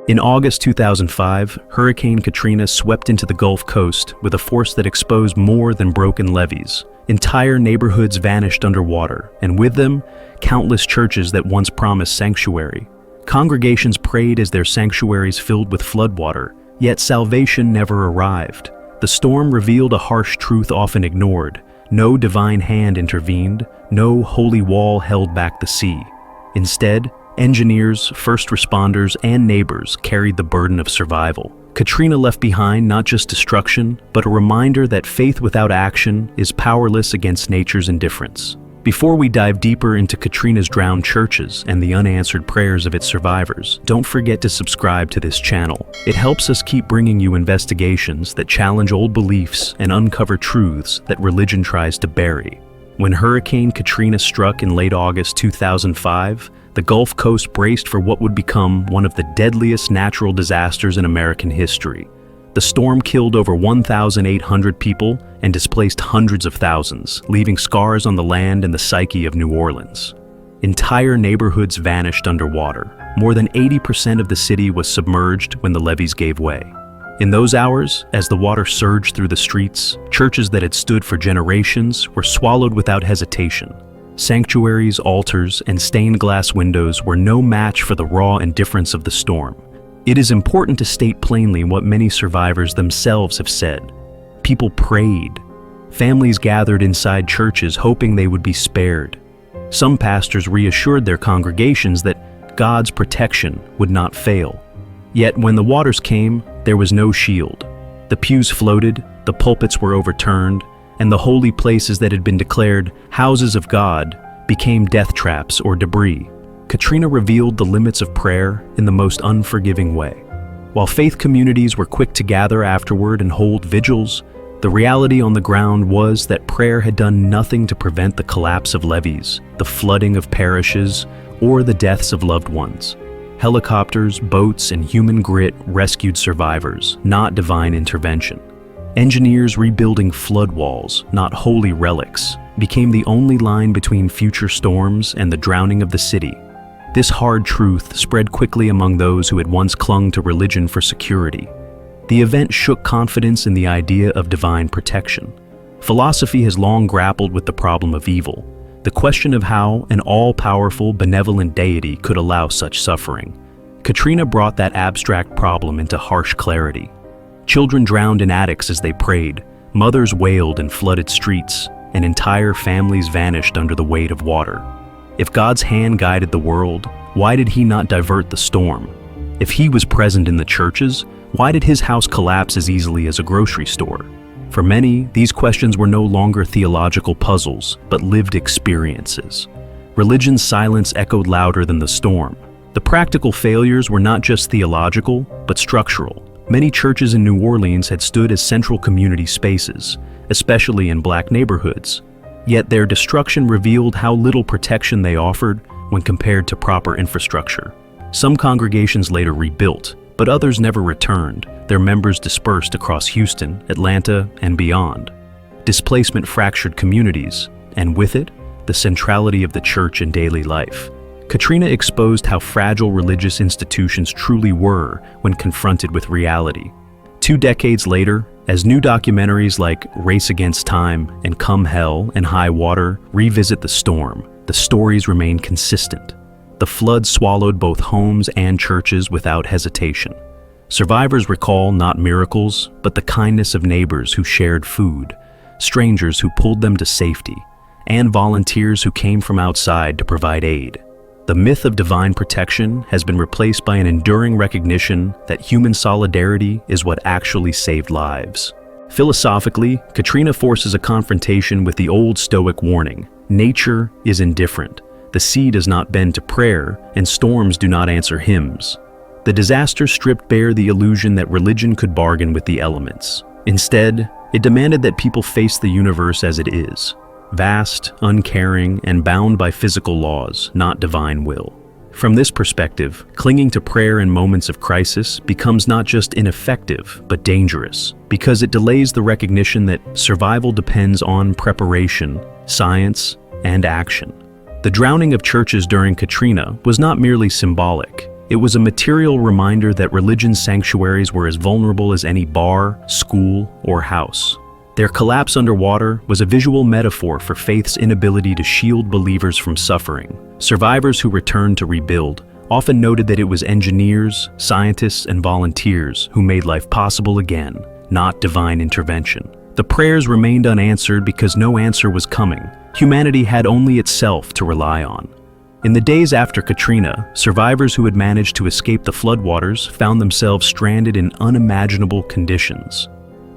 In August 2005, Hurricane Katrina swept into the Gulf Coast with a force that exposed more than broken levees. Entire neighborhoods vanished underwater, and with them, countless churches that once promised sanctuary. Congregations prayed as their sanctuaries filled with floodwater, yet salvation never arrived. The storm revealed a harsh truth often ignored. No divine hand intervened, no holy wall held back the sea. Instead, engineers, first responders, and neighbors carried the burden of survival. Katrina left behind not just destruction, but a reminder that faith without action is powerless against nature's indifference. Before we dive deeper into Katrina's drowned churches and the unanswered prayers of its survivors, don't forget to subscribe to this channel. It helps us keep bringing you investigations that challenge old beliefs and uncover truths that religion tries to bury. When Hurricane Katrina struck in late August 2005, the Gulf Coast braced for what would become one of the deadliest natural disasters in American history. The storm killed over 1,800 people and displaced hundreds of thousands, leaving scars on the land and the psyche of New Orleans. Entire neighborhoods vanished underwater. More than 80% of the city was submerged when the levees gave way. In those hours, as the water surged through the streets, churches that had stood for generations were swallowed without hesitation. Sanctuaries, altars, and stained glass windows were no match for the raw indifference of the storm. It is important to state plainly what many survivors themselves have said. People prayed. Families gathered inside churches hoping they would be spared. Some pastors reassured their congregations that God's protection would not fail. Yet when the waters came, there was no shield. The pews floated, the pulpits were overturned, and the holy places that had been declared houses of God became death traps or debris. Katrina revealed the limits of prayer in the most unforgiving way. While faith communities were quick to gather afterward and hold vigils, the reality on the ground was that prayer had done nothing to prevent the collapse of levees, the flooding of parishes, or the deaths of loved ones. Helicopters, boats, and human grit rescued survivors, not divine intervention. Engineers rebuilding flood walls, not holy relics, became the only line between future storms and the drowning of the city. This hard truth spread quickly among those who had once clung to religion for security. The event shook confidence in the idea of divine protection. Philosophy has long grappled with the problem of evil, the question of how an all-powerful, benevolent deity could allow such suffering. Katrina brought that abstract problem into harsh clarity. Children drowned in attics as they prayed, mothers wailed in flooded streets, and entire families vanished under the weight of water. If God's hand guided the world, why did he not divert the storm? If he was present in the churches, why did his house collapse as easily as a grocery store? For many, these questions were no longer theological puzzles, but lived experiences. Religion's silence echoed louder than the storm. The practical failures were not just theological, but structural. Many churches in New Orleans had stood as central community spaces, especially in black neighborhoods. Yet their destruction revealed how little protection they offered when compared to proper infrastructure. Some congregations later rebuilt, but others never returned, their members dispersed across Houston, Atlanta, and beyond. Displacement fractured communities, and with it, the centrality of the church in daily life. Katrina exposed how fragile religious institutions truly were when confronted with reality. 2 decades later, as new documentaries like Race Against Time and Come Hell and High Water revisit the storm, the stories remain consistent. The flood swallowed both homes and churches without hesitation. Survivors recall not miracles, but the kindness of neighbors who shared food, strangers who pulled them to safety, and volunteers who came from outside to provide aid. The myth of divine protection has been replaced by an enduring recognition that human solidarity is what actually saved lives. Philosophically, Katrina forces a confrontation with the old Stoic warning: nature is indifferent. The sea does not bend to prayer, and storms do not answer hymns. The disaster stripped bare the illusion that religion could bargain with the elements. Instead, it demanded that people face the universe as it is: vast, uncaring, and bound by physical laws, not divine will. From this perspective, clinging to prayer in moments of crisis becomes not just ineffective, but dangerous, because it delays the recognition that survival depends on preparation, science, and action. The drowning of churches during Katrina was not merely symbolic. It was a material reminder that religion's sanctuaries were as vulnerable as any bar, school, or house. Their collapse underwater was a visual metaphor for faith's inability to shield believers from suffering. Survivors who returned to rebuild often noted that it was engineers, scientists, and volunteers who made life possible again, not divine intervention. The prayers remained unanswered because no answer was coming. Humanity had only itself to rely on. In the days after Katrina, survivors who had managed to escape the floodwaters found themselves stranded in unimaginable conditions.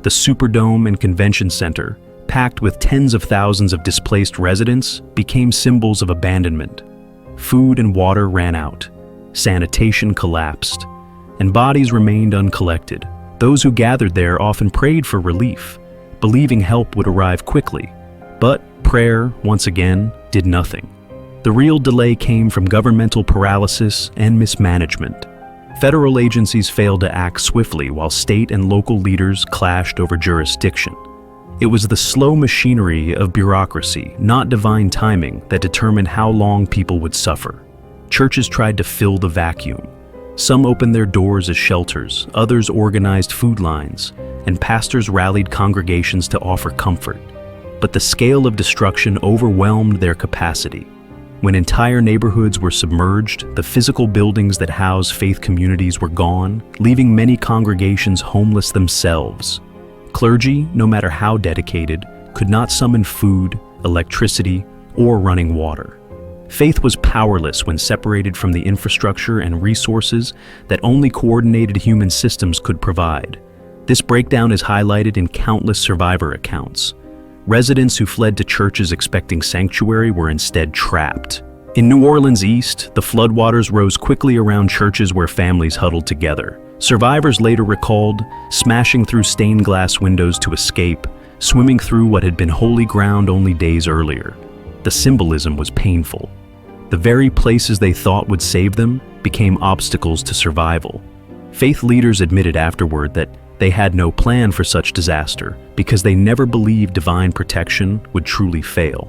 The Superdome and Convention Center, packed with tens of thousands of displaced residents, became symbols of abandonment. Food and water ran out, sanitation collapsed, and bodies remained uncollected. Those who gathered there often prayed for relief, believing help would arrive quickly. But prayer, once again, did nothing. The real delay came from governmental paralysis and mismanagement. Federal agencies failed to act swiftly while state and local leaders clashed over jurisdiction. It was the slow machinery of bureaucracy, not divine timing, that determined how long people would suffer. Churches tried to fill the vacuum. Some opened their doors as shelters, others organized food lines, and pastors rallied congregations to offer comfort. But the scale of destruction overwhelmed their capacity. When entire neighborhoods were submerged, the physical buildings that house faith communities were gone, leaving many congregations homeless themselves. Clergy, no matter how dedicated, could not summon food, electricity, or running water. Faith was powerless when separated from the infrastructure and resources that only coordinated human systems could provide. This breakdown is highlighted in countless survivor accounts. Residents who fled to churches expecting sanctuary were instead trapped. In New Orleans East, the floodwaters rose quickly around churches where families huddled together. Survivors later recalled smashing through stained glass windows to escape, swimming through what had been holy ground only days earlier. The symbolism was painful. The very places they thought would save them became obstacles to survival. Faith leaders admitted afterward that they had no plan for such disaster because they never believed divine protection would truly fail.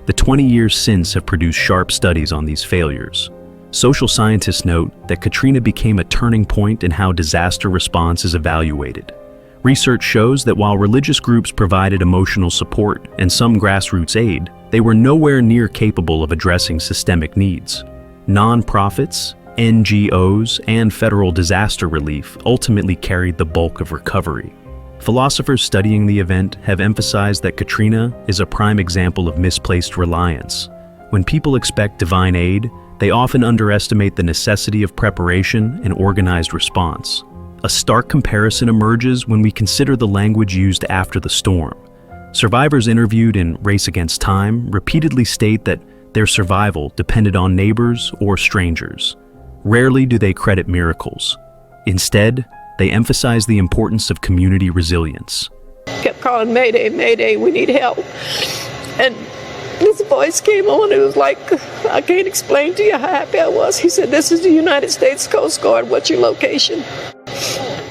The 20 years since have produced sharp studies on these failures. Social scientists note that Katrina became a turning point in how disaster response is evaluated. Research shows that while religious groups provided emotional support and some grassroots aid, they were nowhere near capable of addressing systemic needs. Nonprofits, NGOs, and federal disaster relief ultimately carried the bulk of recovery. Philosophers studying the event have emphasized that Katrina is a prime example of misplaced reliance. When people expect divine aid, they often underestimate the necessity of preparation and organized response. A stark comparison emerges when we consider the language used after the storm. Survivors interviewed in Race Against Time repeatedly state that their survival depended on neighbors or strangers. Rarely do they credit miracles. Instead, they emphasize the importance of community resilience. Kept calling, Mayday, Mayday, we need help. And this voice came on, it was like, I can't explain to you how happy I was. He said, this is the United States Coast Guard, what's your location?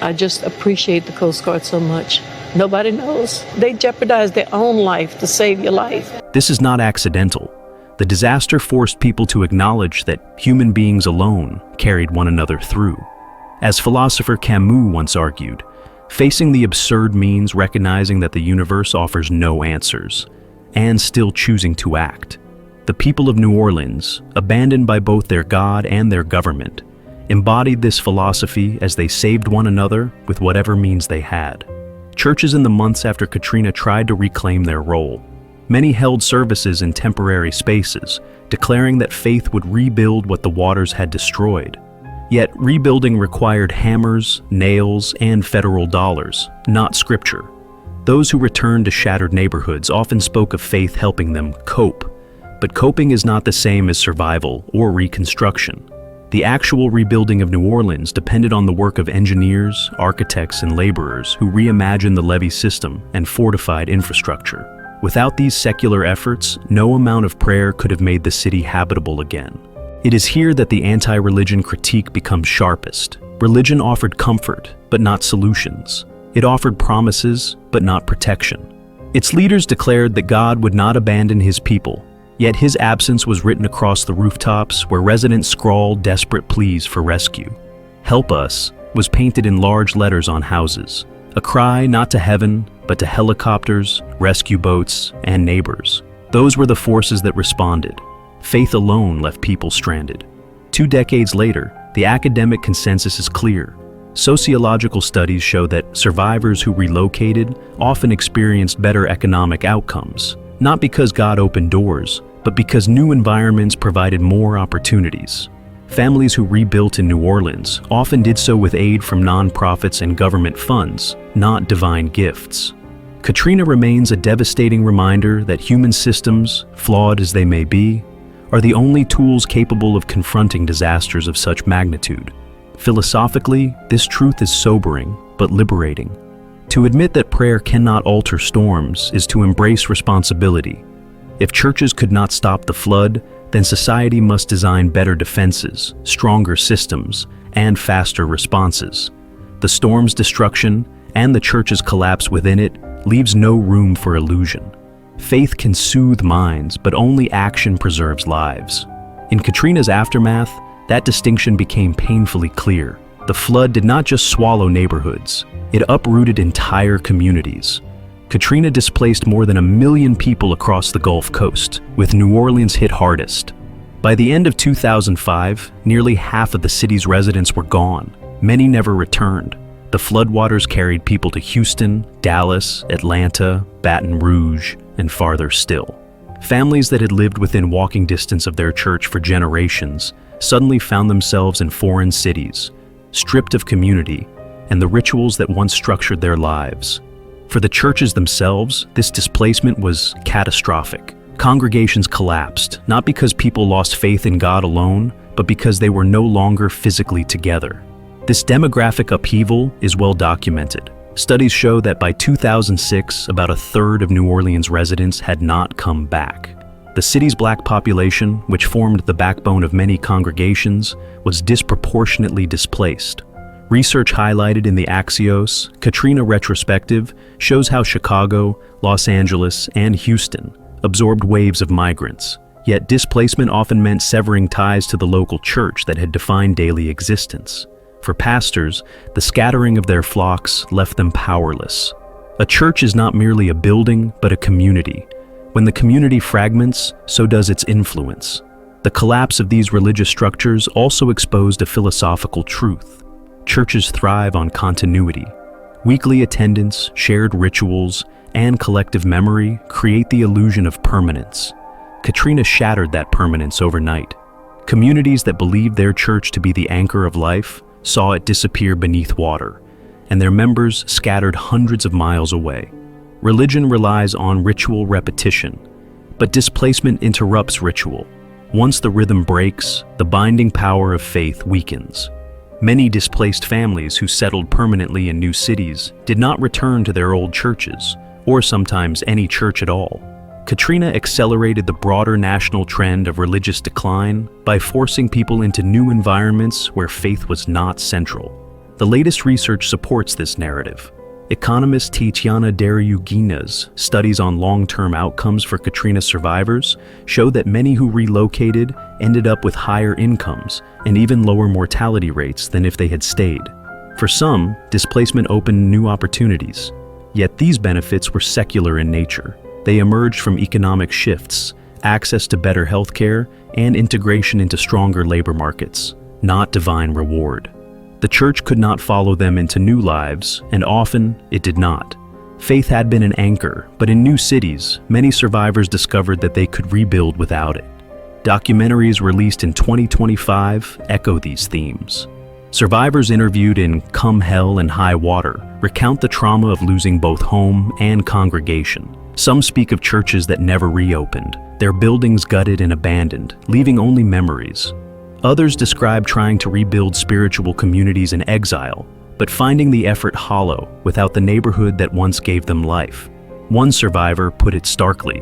I just appreciate the Coast Guard so much. Nobody knows. They jeopardize their own life to save your life. This is not accidental. The disaster forced people to acknowledge that human beings alone carried one another through. As philosopher Camus once argued, facing the absurd means recognizing that the universe offers no answers, and still choosing to act. The people of New Orleans, abandoned by both their God and their government, embodied this philosophy as they saved one another with whatever means they had. Churches in the months after Katrina tried to reclaim their role. Many held services in temporary spaces, declaring that faith would rebuild what the waters had destroyed. Yet rebuilding required hammers, nails, and federal dollars, not scripture. Those who returned to shattered neighborhoods often spoke of faith helping them cope. But coping is not the same as survival or reconstruction. The actual rebuilding of New Orleans depended on the work of engineers, architects, and laborers who reimagined the levee system and fortified infrastructure. Without these secular efforts, no amount of prayer could have made the city habitable again. It is here that the anti-religion critique becomes sharpest. Religion offered comfort, but not solutions. It offered promises, but not protection. Its leaders declared that God would not abandon his people, Yet his absence was written across the rooftops where residents scrawled desperate pleas for rescue. "Help us" was painted in large letters on houses, a cry not to heaven, but to helicopters, rescue boats, and neighbors. Those were the forces that responded. Faith alone left people stranded. 2 decades later, the academic consensus is clear. Sociological studies show that survivors who relocated often experienced better economic outcomes, not because God opened doors, but because new environments provided more opportunities. Families who rebuilt in New Orleans often did so with aid from nonprofits and government funds, not divine gifts. Katrina remains a devastating reminder that human systems, flawed as they may be, are the only tools capable of confronting disasters of such magnitude. Philosophically, this truth is sobering, but liberating. To admit that prayer cannot alter storms is to embrace responsibility. If churches could not stop the flood, then society must design better defenses, stronger systems, and faster responses. The storm's destruction, and the church's collapse within it, leaves no room for illusion. Faith can soothe minds, but only action preserves lives. In Katrina's aftermath, that distinction became painfully clear. The flood did not just swallow neighborhoods, it uprooted entire communities. Katrina displaced more than 1 million people across the Gulf Coast, with New Orleans hit hardest. By the end of 2005, nearly half of the city's residents were gone. Many never returned. The floodwaters carried people to Houston, Dallas, Atlanta, Baton Rouge, and farther still. Families that had lived within walking distance of their church for generations suddenly found themselves in foreign cities, stripped of community and the rituals that once structured their lives. For the churches themselves, this displacement was catastrophic. Congregations collapsed, not because people lost faith in God alone, but because they were no longer physically together. This demographic upheaval is well documented. Studies show that by 2006, about 1/3 of New Orleans residents had not come back. The city's black population, which formed the backbone of many congregations, was disproportionately displaced. Research highlighted in the Axios Katrina retrospective shows how Chicago, Los Angeles, and Houston absorbed waves of migrants. Yet displacement often meant severing ties to the local church that had defined daily existence. For pastors, the scattering of their flocks left them powerless. A church is not merely a building, but a community. When the community fragments, so does its influence. The collapse of these religious structures also exposed a philosophical truth. Churches thrive on continuity. Weekly attendance, shared rituals, and collective memory create the illusion of permanence. Katrina shattered that permanence overnight. Communities that believed their church to be the anchor of life saw it disappear beneath water, and their members scattered hundreds of miles away. Religion relies on ritual repetition, but displacement interrupts ritual. Once the rhythm breaks, the binding power of faith weakens. Many displaced families who settled permanently in new cities did not return to their old churches, or sometimes any church at all. Katrina accelerated the broader national trend of religious decline by forcing people into new environments where faith was not central. The latest research supports this narrative. Economist Tatiana Deruyugina's studies on long-term outcomes for Katrina survivors show that many who relocated ended up with higher incomes and even lower mortality rates than if they had stayed. For some, displacement opened new opportunities. Yet these benefits were secular in nature. They emerged from economic shifts, access to better healthcare, and integration into stronger labor markets, not divine reward. The church could not follow them into new lives, and often it did not. Faith had been an anchor, but in new cities, many survivors discovered that they could rebuild without it. Documentaries released in 2025 echo these themes. Survivors interviewed in Come Hell and High Water recount the trauma of losing both home and congregation. Some speak of churches that never reopened, their buildings gutted and abandoned, leaving only memories. Others describe trying to rebuild spiritual communities in exile, but finding the effort hollow without the neighborhood that once gave them life. One survivor put it starkly,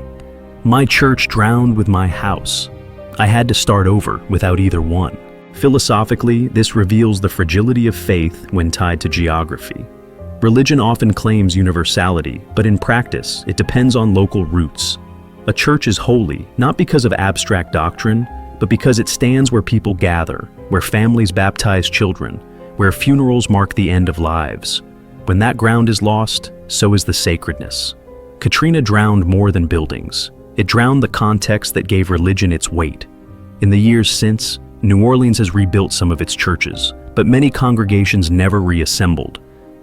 "My church drowned with my house. I had to start over without either one." Philosophically, this reveals the fragility of faith when tied to geography. Religion often claims universality, but in practice, it depends on local roots. A church is holy not because of abstract doctrine, but because it stands where people gather, where families baptize children, where funerals mark the end of lives. When that ground is lost, so is the sacredness. Katrina drowned more than buildings. It drowned the context that gave religion its weight. In the years since, New Orleans has rebuilt some of its churches, but many congregations never reassembled.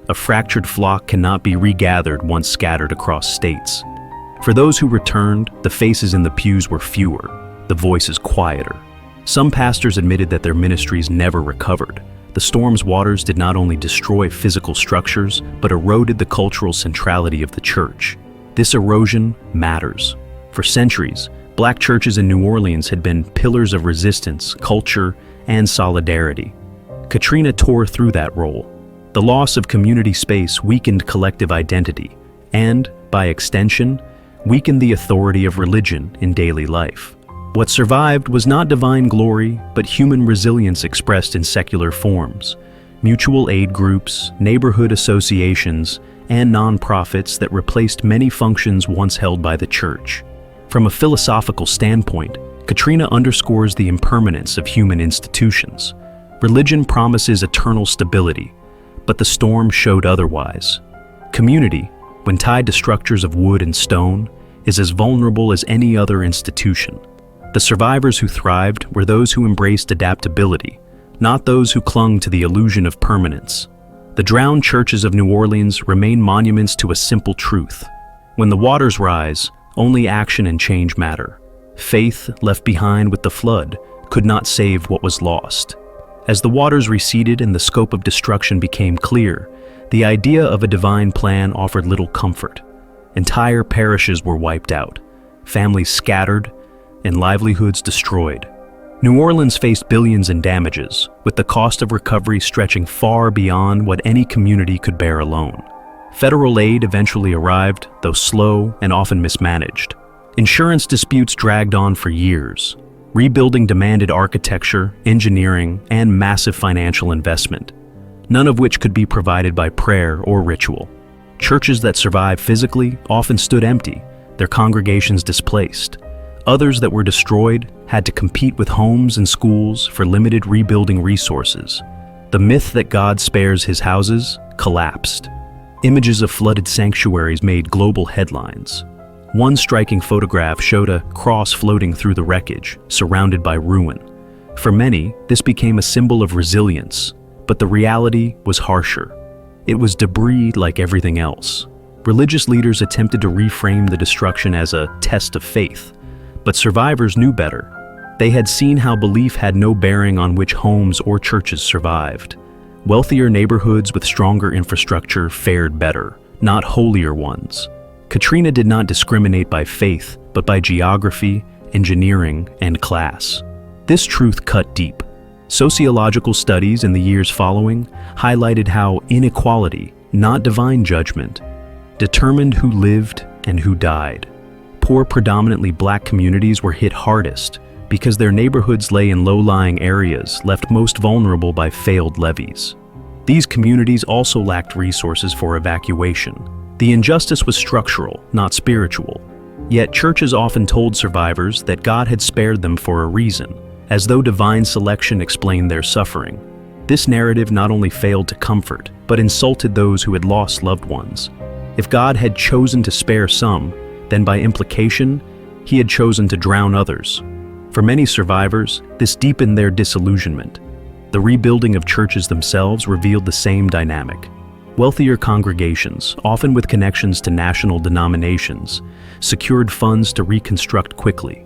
A fractured flock cannot be regathered once scattered across states. For those who returned, the faces in the pews were fewer, the voices quieter. Some pastors admitted that their ministries never recovered. The storm's waters did not only destroy physical structures, but eroded the cultural centrality of the church. This erosion matters. For centuries, Black churches in New Orleans had been pillars of resistance, culture, and solidarity. Katrina tore through that role. The loss of community space weakened collective identity, and, by extension, weakened the authority of religion in daily life. What survived was not divine glory, but human resilience expressed in secular forms. Mutual aid groups, neighborhood associations, and nonprofits that replaced many functions once held by the church. From a philosophical standpoint, Katrina underscores the impermanence of human institutions. Religion promises eternal stability, but the storm showed otherwise. Community, when tied to structures of wood and stone, is as vulnerable as any other institution. The survivors who thrived were those who embraced adaptability, not those who clung to the illusion of permanence. The drowned churches of New Orleans remain monuments to a simple truth. When the waters rise, only action and change matter. Faith, left behind with the flood, could not save what was lost. As the waters receded and the scope of destruction became clear, the idea of a divine plan offered little comfort. Entire parishes were wiped out, families scattered, and livelihoods destroyed. New Orleans faced billions in damages, with the cost of recovery stretching far beyond what any community could bear alone. Federal aid eventually arrived, though slow and often mismanaged. Insurance disputes dragged on for years. Rebuilding demanded architecture, engineering, and massive financial investment, none of which could be provided by prayer or ritual. Churches that survived physically often stood empty, their congregations displaced. Others that were destroyed had to compete with homes and schools for limited rebuilding resources. The myth that God spares his houses collapsed. Images of flooded sanctuaries made global headlines. One striking photograph showed a cross floating through the wreckage, surrounded by ruin. For many, this became a symbol of resilience, but the reality was harsher. It was debris like everything else. Religious leaders attempted to reframe the destruction as a test of faith, but survivors knew better. They had seen how belief had no bearing on which homes or churches survived. Wealthier neighborhoods with stronger infrastructure fared better, not holier ones. Katrina did not discriminate by faith, but by geography, engineering, and class. This truth cut deep. Sociological studies in the years following highlighted how inequality, not divine judgment, determined who lived and who died. Poor, predominantly Black communities were hit hardest because their neighborhoods lay in low-lying areas left most vulnerable by failed levees. These communities also lacked resources for evacuation. The injustice was structural, not spiritual. Yet churches often told survivors that God had spared them for a reason, as though divine selection explained their suffering. This narrative not only failed to comfort, but insulted those who had lost loved ones. If God had chosen to spare some, then by implication, he had chosen to drown others. For many survivors, this deepened their disillusionment. The rebuilding of churches themselves revealed the same dynamic. Wealthier congregations, often with connections to national denominations, secured funds to reconstruct quickly.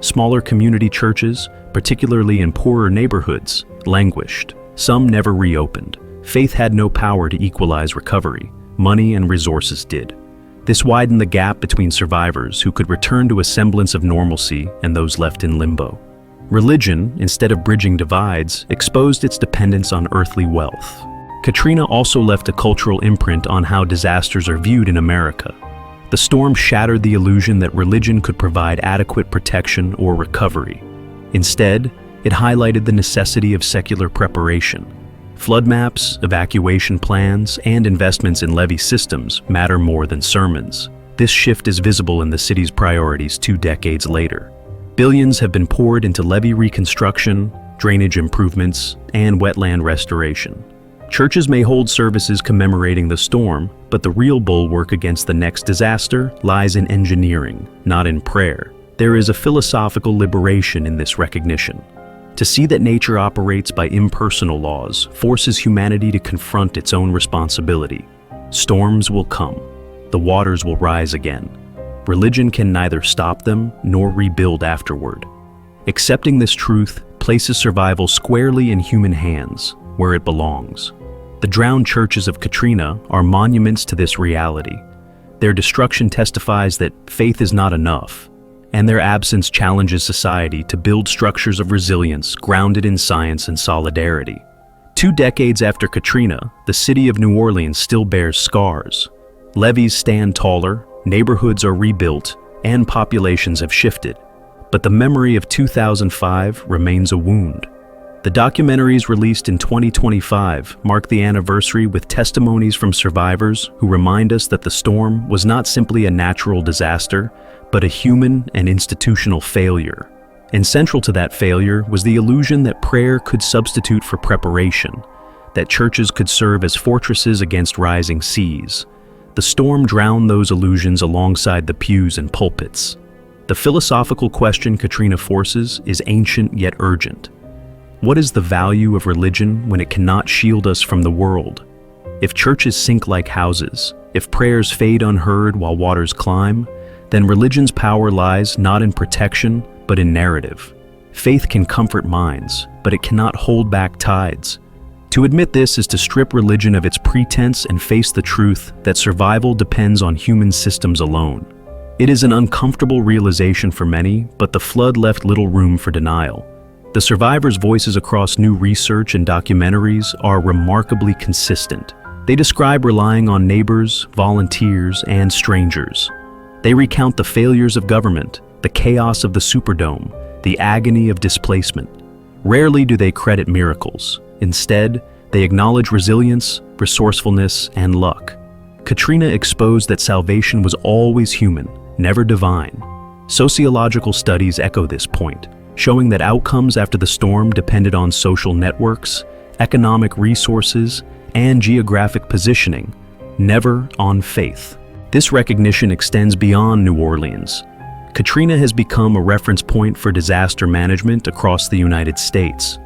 Smaller community churches, particularly in poorer neighborhoods, languished. Some never reopened. Faith had no power to equalize recovery. Money and resources did. This widened the gap between survivors who could return to a semblance of normalcy and those left in limbo. Religion, instead of bridging divides, exposed its dependence on earthly wealth. Katrina also left a cultural imprint on how disasters are viewed in America. The storm shattered the illusion that religion could provide adequate protection or recovery. Instead, it highlighted the necessity of secular preparation. Flood maps, evacuation plans, and investments in levee systems matter more than sermons. This shift is visible in the city's priorities 2 decades later. Billions have been poured into levee reconstruction, drainage improvements, and wetland restoration. Churches may hold services commemorating the storm, but the real bulwark against the next disaster lies in engineering, not in prayer. There is a philosophical liberation in this recognition. To see that nature operates by impersonal laws forces humanity to confront its own responsibility. Storms will come. The waters will rise again. Religion can neither stop them nor rebuild afterward. Accepting this truth places survival squarely in human hands, where it belongs. The drowned churches of Katrina are monuments to this reality. Their destruction testifies that faith is not enough, and their absence challenges society to build structures of resilience grounded in science and solidarity. 2 decades after Katrina, the city of New Orleans still bears scars. Levees stand taller, neighborhoods are rebuilt, and populations have shifted. But the memory of 2005 remains a wound. The documentaries released in 2025 mark the anniversary with testimonies from survivors who remind us that the storm was not simply a natural disaster, but a human and institutional failure. And central to that failure was the illusion that prayer could substitute for preparation, that churches could serve as fortresses against rising seas. The storm drowned those illusions alongside the pews and pulpits. The philosophical question Katrina forces is ancient yet urgent. What is the value of religion when it cannot shield us from the world? If churches sink like houses, if prayers fade unheard while waters climb, then religion's power lies not in protection, but in narrative. Faith can comfort minds, but it cannot hold back tides. To admit this is to strip religion of its pretense and face the truth that survival depends on human systems alone. It is an uncomfortable realization for many, but the flood left little room for denial. The survivors' voices across new research and documentaries are remarkably consistent. They describe relying on neighbors, volunteers, and strangers. They recount the failures of government, the chaos of the Superdome, the agony of displacement. Rarely do they credit miracles. Instead, they acknowledge resilience, resourcefulness, and luck. Katrina exposed that salvation was always human, never divine. Sociological studies echo this point, showing that outcomes after the storm depended on social networks, economic resources, and geographic positioning, never on faith. This recognition extends beyond New Orleans. Katrina has become a reference point for disaster management across the United States.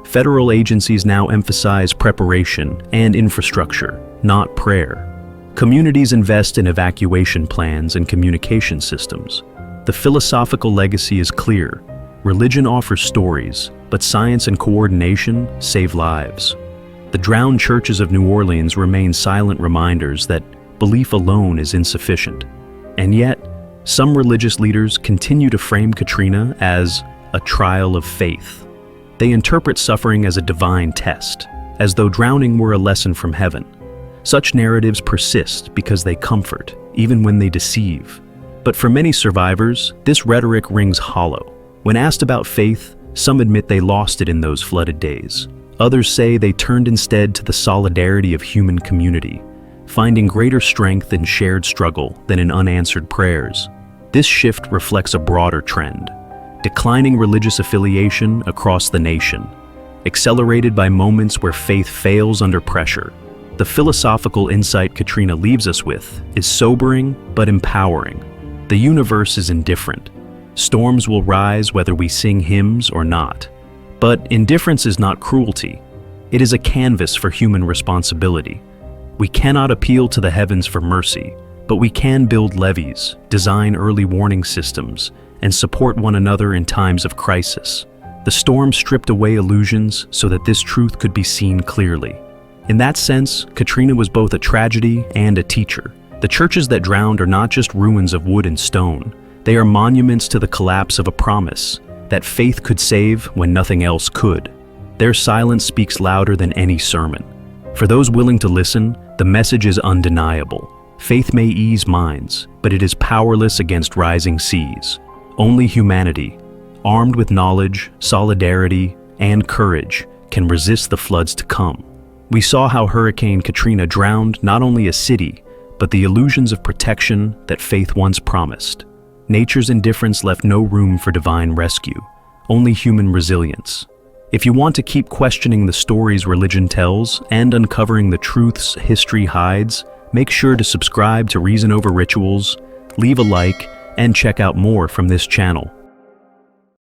Federal agencies now emphasize preparation and infrastructure, not prayer. Communities invest in evacuation plans and communication systems. The philosophical legacy is clear. Religion offers stories, but science and coordination save lives. The drowned churches of New Orleans remain silent reminders that belief alone is insufficient. And yet, some religious leaders continue to frame Katrina as a trial of faith. They interpret suffering as a divine test, as though drowning were a lesson from heaven. Such narratives persist because they comfort, even when they deceive. But for many survivors, this rhetoric rings hollow. When asked about faith, some admit they lost it in those flooded days. Others say they turned instead to the solidarity of human community, finding greater strength in shared struggle than in unanswered prayers. This shift reflects a broader trend: declining religious affiliation across the nation, accelerated by moments where faith fails under pressure. The philosophical insight Katrina leaves us with is sobering but empowering. The universe is indifferent. Storms will rise whether we sing hymns or not. But indifference is not cruelty. It is a canvas for human responsibility. We cannot appeal to the heavens for mercy, but we can build levees, design early warning systems, and support one another in times of crisis. The storm stripped away illusions so that this truth could be seen clearly. In that sense, Katrina was both a tragedy and a teacher. The churches that drowned are not just ruins of wood and stone. They are monuments to the collapse of a promise that faith could save when nothing else could. Their silence speaks louder than any sermon. For those willing to listen, the message is undeniable. Faith may ease minds, but it is powerless against rising seas. Only humanity, armed with knowledge, solidarity, and courage, can resist the floods to come. We saw how Hurricane Katrina drowned not only a city, but the illusions of protection that faith once promised. Nature's indifference left no room for divine rescue, only human resilience. If you want to keep questioning the stories religion tells and uncovering the truths history hides, make sure to subscribe to Reason Over Rituals, leave a like, and check out more from this channel.